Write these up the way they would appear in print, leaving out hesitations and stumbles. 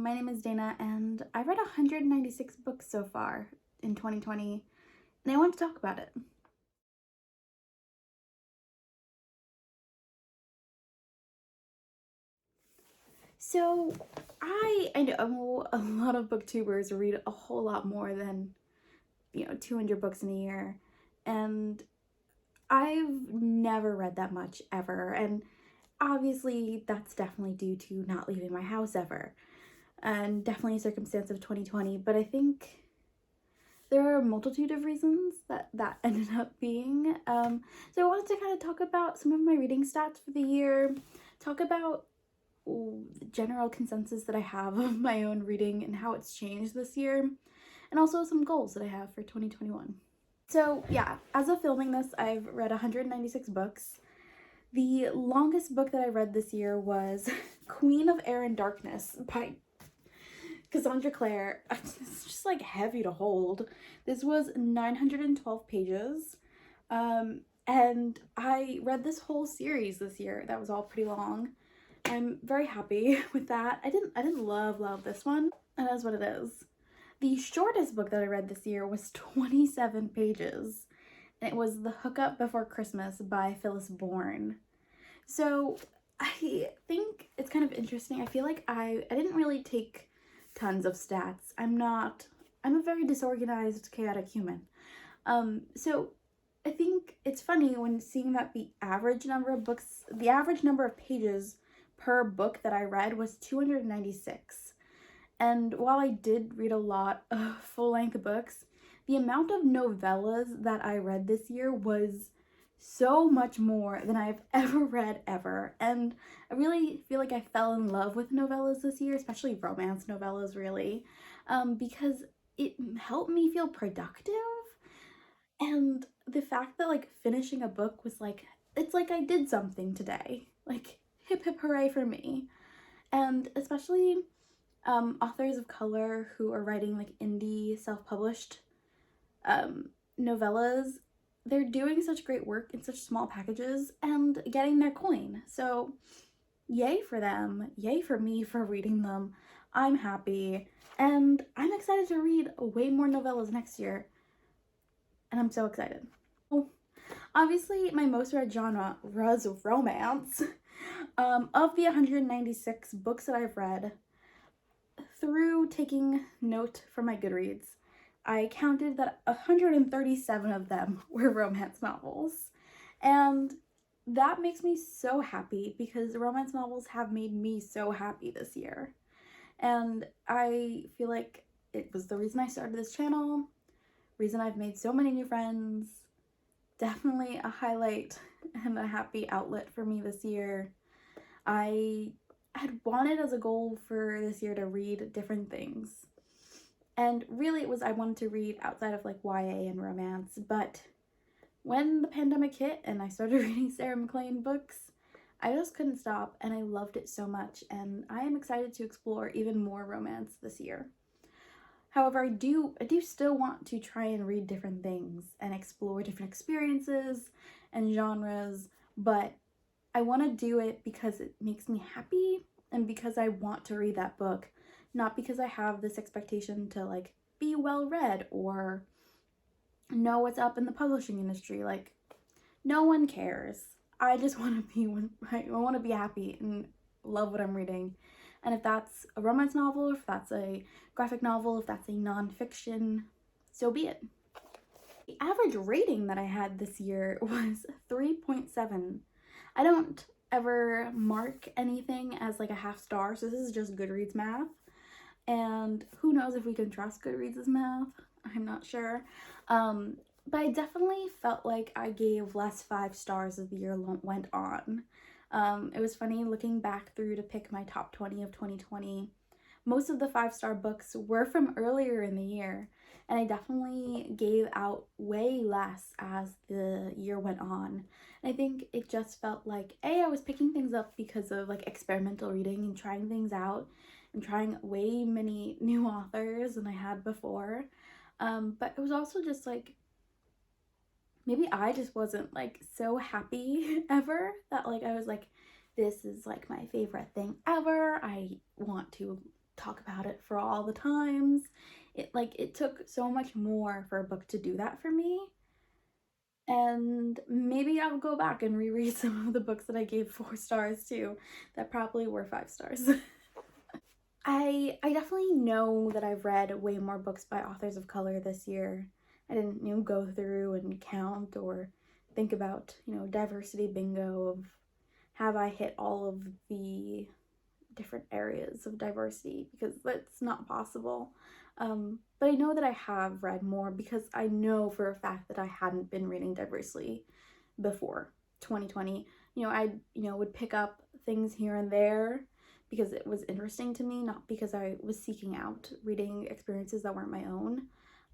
my name is Dana and I read 196 books so far in 2020 and I want to talk about it. So I know a lot of booktubers read a whole lot more than 200 books in a year, and I've never read that much ever, and obviously that's definitely due to not leaving my house ever, and definitely a circumstance of 2020, but I think there are a multitude of reasons that ended up being. So I wanted to kind of talk about some of my reading stats for the year, talk about the general consensus that I have of my own reading and how it's changed this year, and also some goals that I have for 2021. So yeah, as of filming this, I've read 196 books. The longest book that I read this year was Queen of Air and Darkness by Cassandra Clare. It's just like heavy to hold. This was 912 pages. And I read this whole series this year. That was all pretty long. I'm very happy with that. I didn't love this one, and that's what it is. The shortest book that I read this year was 27 pages, and it was The Hookup Before Christmas by Phyllis Bourne. So I think it's kind of interesting. I feel like I didn't really take tons of stats. I'm a very disorganized, chaotic human. So I think it's funny when seeing that the average number of pages per book that I read was 296. And while I did read a lot of full-length books, the amount of novellas that I read this year was so much more than I've ever read ever. And I really feel like I fell in love with novellas this year, especially romance novellas, really, because it helped me feel productive. And the fact that like finishing a book was like, it's like I did something today. Like, hip hip hooray for me. And especially authors of color who are writing like indie self-published novellas, they're doing such great work in such small packages and getting their coin. So yay for them, yay for me for reading them. I'm happy, and I'm excited to read way more novellas next year, and I'm so excited. Obviously, my most read genre, Raz Romance. Of the 196 books that I've read, through taking note from my Goodreads, I counted that 137 of them were romance novels. And that makes me so happy because romance novels have made me so happy this year. And I feel like it was the reason I started this channel, reason I've made so many new friends, definitely a highlight and a happy outlet for me this year. I had wanted as a goal for this year to read different things. And really it was I wanted to read outside of like YA and romance, but when the pandemic hit and I started reading Sarah MacLean books, I just couldn't stop and I loved it so much, and I am excited to explore even more romance this year. However, I do still want to try and read different things and explore different experiences and genres, but I want to do it because it makes me happy and because I want to read that book, not because I have this expectation to like be well read or know what's up in the publishing industry. Like, no one cares. I just want to be happy and love what I'm reading. And if that's a romance novel, if that's a graphic novel, if that's a nonfiction, so be it. The average rating that I had this year was 3.7. I don't ever mark anything as like a half star, so this is just Goodreads math. And who knows if we can trust Goodreads' math? I'm not sure. But I definitely felt like I gave less 5 stars as the year went on. It was funny looking back through to pick my top 20 of 2020. Most of the 5-star books were from earlier in the year, and I definitely gave out way less as the year went on. And I think it just felt like, I was picking things up because of like experimental reading and trying things out and trying way many new authors than I had before. But it was also just like, maybe I just wasn't like so happy ever that like I was like, this is like my favorite thing ever. I want to talk about it for all the times. It took so much more for a book to do that for me. And maybe I'll go back and reread some of the books that I gave 4 stars to that probably were 5 stars. I definitely know that I've read way more books by authors of color this year. I didn't, go through and count or think about, diversity bingo of have I hit all of the different areas of diversity, because that's not possible. But I know that I have read more because I know for a fact that I hadn't been reading diversely before 2020. I would pick up things here and there because it was interesting to me, not because I was seeking out reading experiences that weren't my own.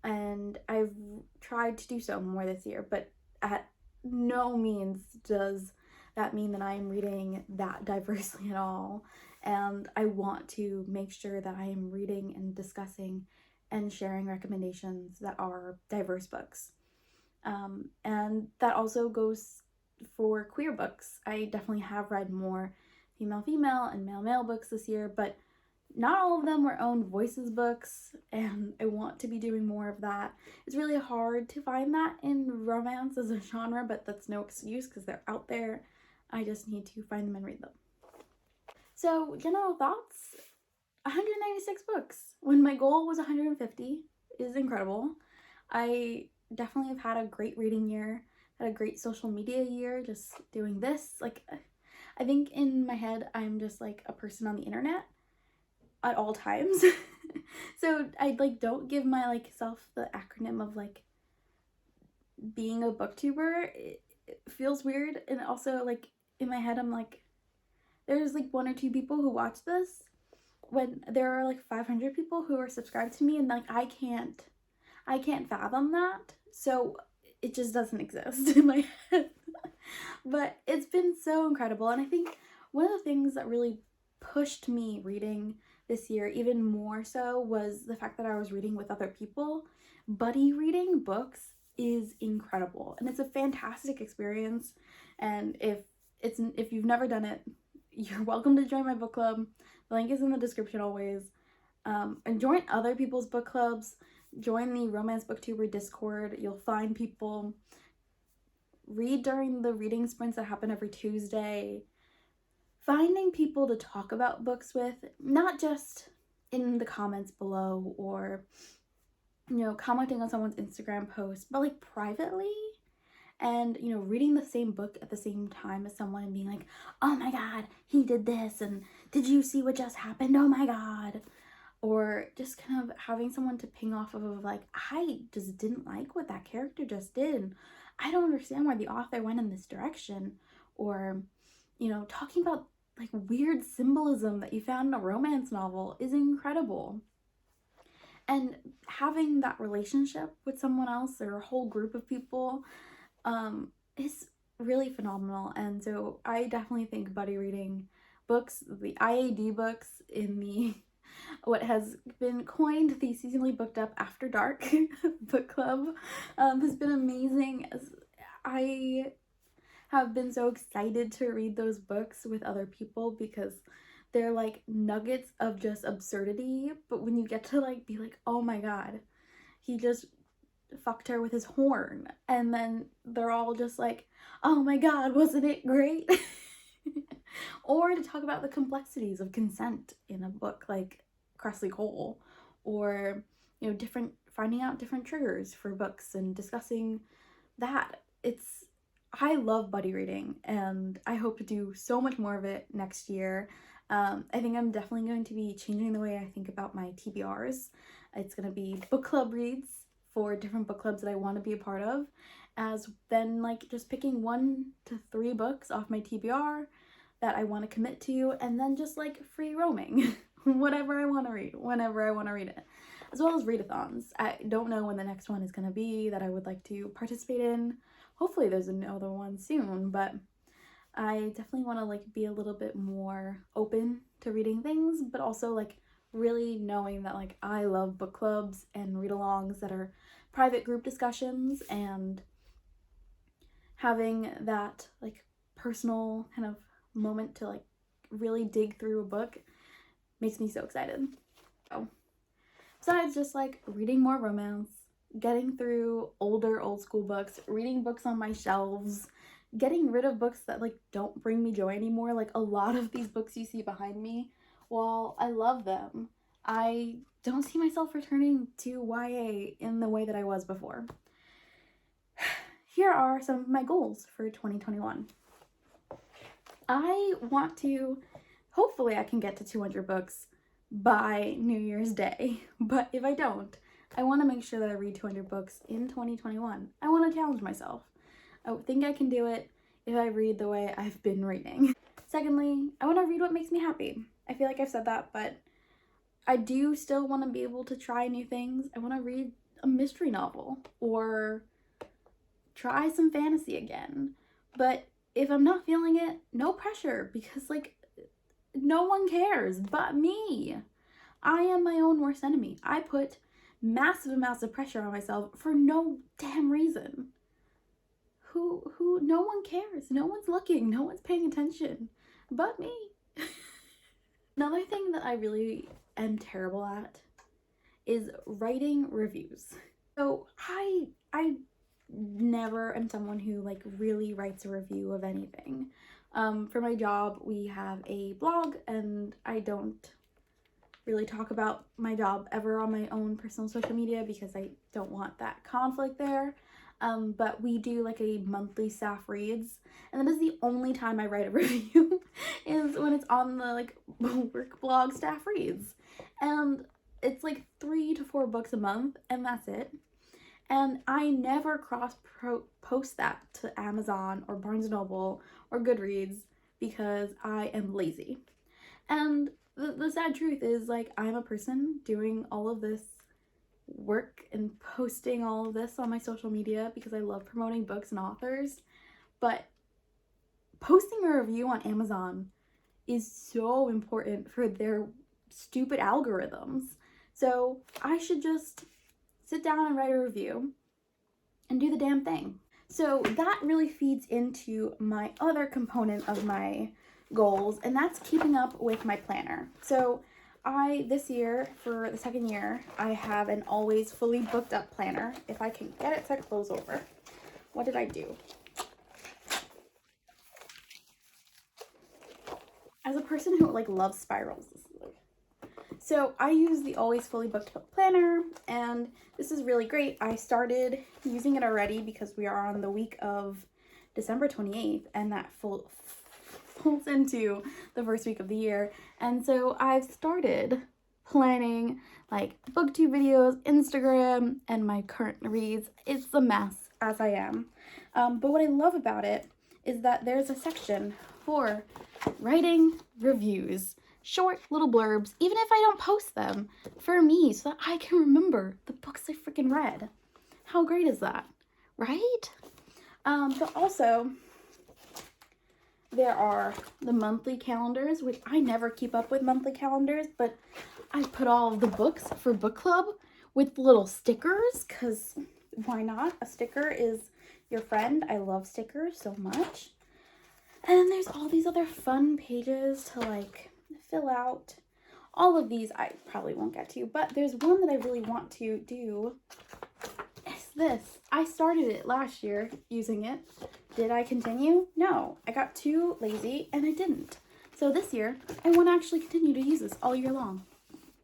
And I've tried to do so more this year, but at no means does that mean that I'm reading that diversely at all. And I want to make sure that I am reading and discussing and sharing recommendations that are diverse books. And that also goes for queer books. I definitely have read more female and male books this year, but not all of them were own voices books, and I want to be doing more of that. It's really hard to find that in romance as a genre, but that's no excuse because they're out there. I just need to find them and read them. So, general thoughts, 196 books when my goal was 150 is incredible. I definitely have had a great reading year, had a great social media year, just doing this. I think in my head, I'm just like a person on the internet at all times. So I don't give my self the acronym of being a booktuber. It feels weird, and also in my head I'm there's 1 or 2 people who watch this when there are 500 people who are subscribed to me, and I can't fathom that. So it just doesn't exist in my head. But it's been so incredible, and I think one of the things that really pushed me reading this year even more so was the fact that I was reading with other people. Buddy reading books is incredible, and it's a fantastic experience. And if you've never done it, you're welcome to join my book club. The link is in the description always. And join other people's book clubs. Join the Romance Booktuber Discord. You'll find people. Read during the reading sprints that happen every Tuesday. Finding people to talk about books with, not just in the comments below or, commenting on someone's Instagram post, but privately. And, reading the same book at the same time as someone and being like, oh my god, he did this, and did you see what just happened? Oh my god. Or just kind of having someone to ping off of I just didn't like what that character just did. I don't understand why the author went in this direction. Or, talking about weird symbolism that you found in a romance novel is incredible. And having that relationship with someone else or a whole group of people is really phenomenal. And so I definitely think buddy reading books, the IAD books in the what has been coined the seasonally booked up after dark book club, has been amazing. As I have been so excited to read those books with other people because they're nuggets of just absurdity, but when you get to be oh my god, he just fucked her with his horn, and then they're all just oh my god, wasn't it great? Or to talk about the complexities of consent in a book like Cressley Cole, or finding out different triggers for books and discussing that. I love buddy reading, and I hope to do so much more of it next year. I think I'm definitely going to be changing the way I think about my TBRs. It's going to be book club reads for different book clubs that I want to be a part of, as then just picking 1 to 3 books off my TBR that I want to commit to, and then just free roaming whatever I want to read whenever I want to read it, as well as readathons. I don't know when the next one is going to be that I would like to participate in. Hopefully there's another one soon, but I definitely want to be a little bit more open to reading things, but also really knowing that I love book clubs and read-alongs that are private group discussions, and having that personal kind of moment to really dig through a book makes me so excited. So, besides just like reading more romance, getting through older old school books, reading books on my shelves, getting rid of books that like don't bring me joy anymore, like a lot of these books you see behind me, while I love them, I don't see myself returning to YA in the way that I was before. Here are some of my goals for 2021. I want to, hopefully I can get to 200 books by New Year's Day, but if I don't, I want to make sure that I read 200 books in 2021. I want to challenge myself. I think I can do it if I read the way I've been reading. Secondly, I want to read what makes me happy. I feel like I've said that, but I do still want to be able to try new things. I want to read a mystery novel or try some fantasy again. But if I'm not feeling it, no pressure, because like no one cares but me. I am my own worst enemy. I put massive amounts of pressure on myself for no damn reason. No one cares. No one's looking. No one's paying attention but me. Another thing that I really am terrible at is writing reviews. So I never am someone who like really writes a review of anything. For my job, we have a blog, and I don't really talk about my job ever on my own personal social media because I don't want that conflict there. But we do like a monthly staff reads, and that is the only time I write a review is when it's on the like work blog staff reads. And it's like 3 to 4 books a month, and that's it. And I never post that to Amazon or Barnes & Noble or Goodreads because I am lazy. And the sad truth is, like, I'm a person doing all of this work and posting all of this on my social media because I love promoting books and authors, but posting a review on Amazon is so important for their stupid algorithms. So I should just sit down and write a review and do the damn thing. So that really feeds into my other component of my goals, and that's keeping up with my planner. So this year, for the second year, I have an always fully booked up planner. If I can get it to close over. What did I do? As a person who like loves spirals, so I use the always fully booked planner, and this is really great. I started using it already because we are on the week of December 28th, and that falls into the first week of the year. And so I've started planning like booktube videos, Instagram, and my current reads. It's a mess, as I am. But what I love about it is that there's a section for writing reviews. Short little blurbs, even if I don't post them, for me, so that I can remember the books I freaking read. How great is that, right? But also, there are the monthly calendars, which I never keep up with monthly calendars, but I put all of the books for book club with little stickers, because why not? A sticker is your friend. I love stickers so much. And then there's all these other fun pages to like fill out. All of these I probably won't get to, but there's one that I really want to do. It's this. I started it last year using it. Did I continue? No. I got too lazy and I didn't. So this year, I want to actually continue to use this all year long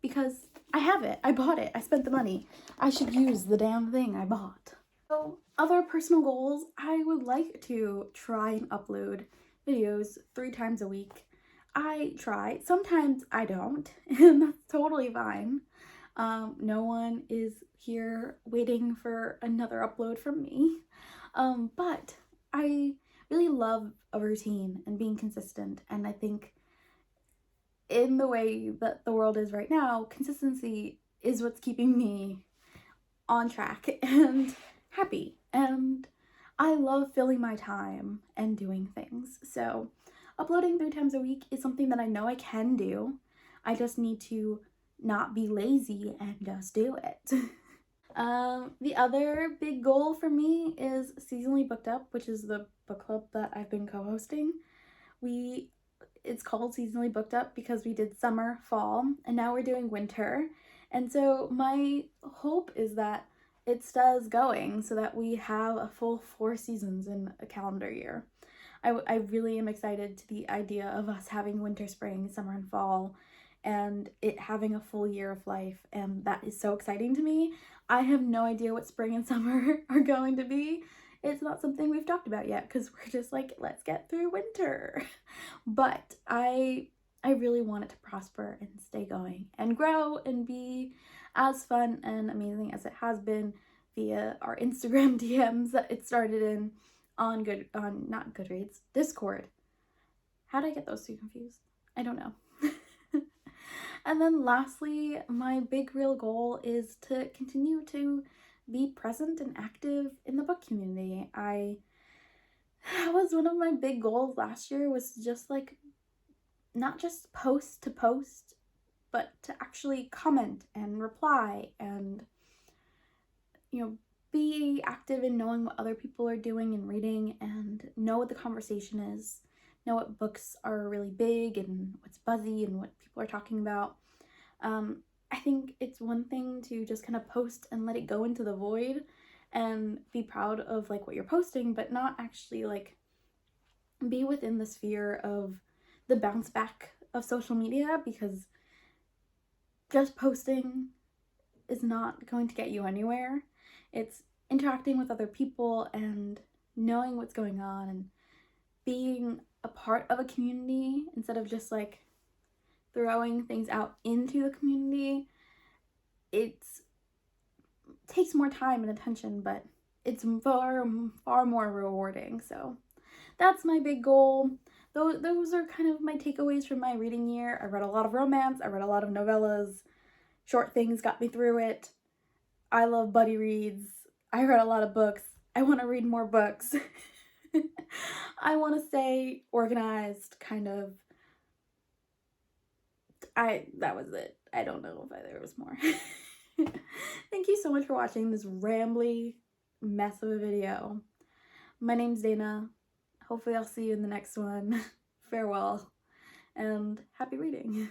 because I have it. I bought it. I spent the money. I should use the damn thing I bought. So other personal goals, I would like to try and upload videos 3 times a week. I try. Sometimes I don't, and that's totally fine. No one is here waiting for another upload from me. But I really love a routine and being consistent, and I think in the way that the world is right now, consistency is what's keeping me on track and happy. And I love filling my time and doing things. So uploading 3 times a week is something that I know I can do. I just need to not be lazy and just do it. The other big goal for me is Seasonally Booked Up, which is the book club that I've been co-hosting. We it's called Seasonally Booked Up because we did summer, fall, and now we're doing winter. And so my hope is that it stays going so that we have a full 4 seasons in a calendar year. I really am excited to the idea of us having winter, spring, summer, and fall, and it having a full year of life, and that is so exciting to me. I have no idea what spring and summer are going to be. It's not something we've talked about yet because we're just like, let's get through winter. But I really want it to prosper and stay going and grow and be as fun and amazing as it has been via our Instagram DMs that it started in on not Goodreads, Discord. How did I get those two confused? I don't know. And then lastly, my big real goal is to continue to be present and active in the book community. That was one of my big goals last year, was just like not just post to post, but to actually comment and reply and, you know, be active in knowing what other people are doing and reading and know what the conversation is, know what books are really big and what's buzzy and what people are talking about. I think it's one thing to just kind of post and let it go into the void and be proud of like what you're posting, but not actually like be within the sphere of the bounce back of social media, because just posting is not going to get you anywhere. It's interacting with other people and knowing what's going on and being a part of a community instead of just like throwing things out into the community. It takes more time and attention, but it's far more rewarding. So that's my big goal. Those are kind of my takeaways from my reading year. I read a lot of romance, I read a lot of novellas, short things got me through it. I love buddy reads. I read a lot of books. I want to read more books. I want to stay organized, kind of. That was it. I don't know if there was more. Thank you so much for watching this rambly mess of a video. My name's Dana. Hopefully I'll see you in the next one. Farewell, and happy reading.